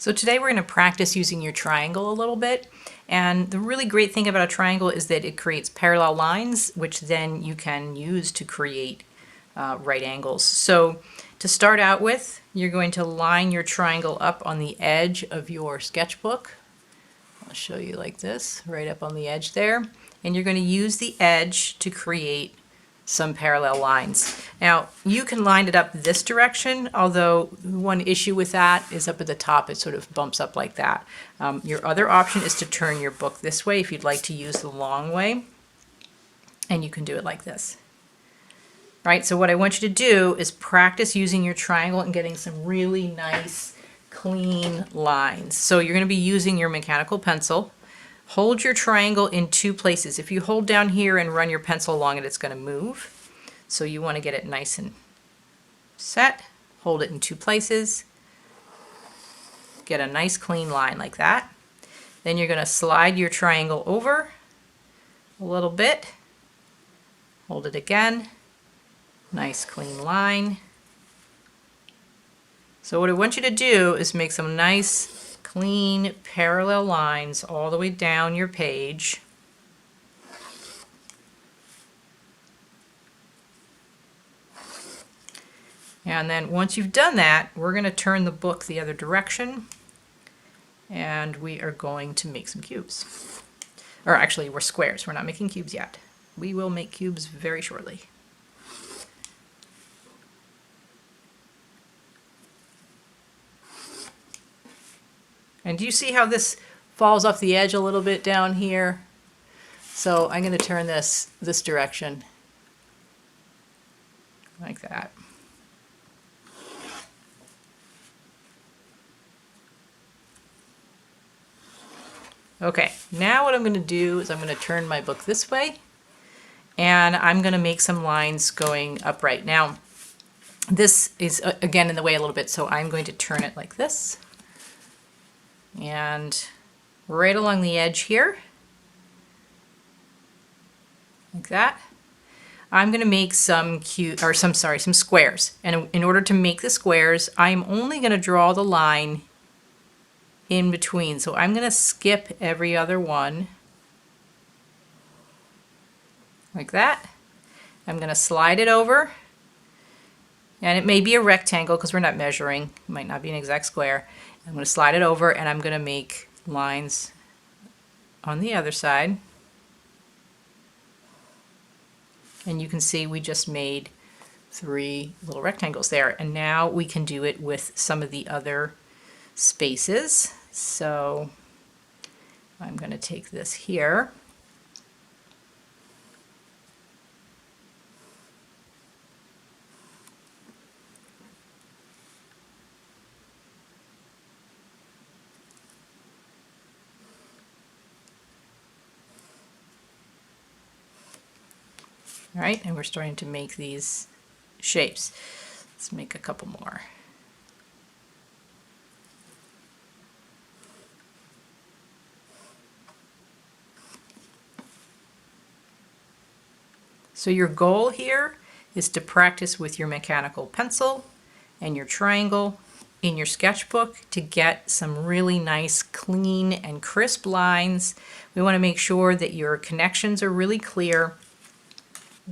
So today we're going to practice using your triangle a little bit. And the really great thing about a triangle is that it creates parallel lines, which then you can use to create right angles. So to start out with, you're going to line your triangle up on the edge of your sketchbook. I'll show you like this, right up on the edge there. And you're going to use the edge to create some parallel lines. Now, you can line it up this direction, although one issue with that is up at the top, it sort of bumps up like that. Your other option is to turn your book this way if you'd like to use the long way, and you can do it like this. Right, so what I want you to do is practice using your triangle and getting some really nice, clean lines. So you're going to be using your mechanical pencil. Hold your triangle in two places. If you hold down here and run your pencil along it, it's going to move. So you want to get it nice and set. Hold it in two places. Get a nice clean line like that. Then you're going to slide your triangle over a little bit. Hold it again. Nice clean line. So what I want you to do is make some nice clean parallel lines all the way down your page. And then once you've done that, we're going to turn the book the other direction and we are going to make some cubes. Or actually, we're squares. We're not making cubes yet. We will make cubes very shortly. And do you see how this falls off the edge a little bit down here? So I'm going to turn this direction like that. Okay, now what I'm going to do is I'm going to turn my book this way and I'm going to make some lines going upright. Now, this is again in the way a little bit, so I'm going to turn it like this. And right along the edge here, like that, I'm going to make some squares. And in order to make the squares, I'm only going to draw the line in between. So I'm going to skip every other one, like that. I'm going to slide it over, and it may be a rectangle because we're not measuring. It might not be an exact square. I'm going to slide it over and I'm going to make lines on the other side. And you can see we just made 3 little rectangles there. And now we can do it with some of the other spaces. So I'm going to take this here. All right, and we're starting to make these shapes. Let's make a couple more. So your goal here is to practice with your mechanical pencil and your triangle in your sketchbook to get some really nice, clean and crisp lines. We want to make sure that your connections are really clear.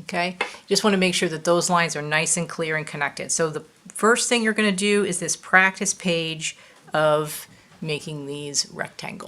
Okay, just want to make sure that those lines are nice and clear and connected. So the first thing you're going to do is this practice page of making these rectangles.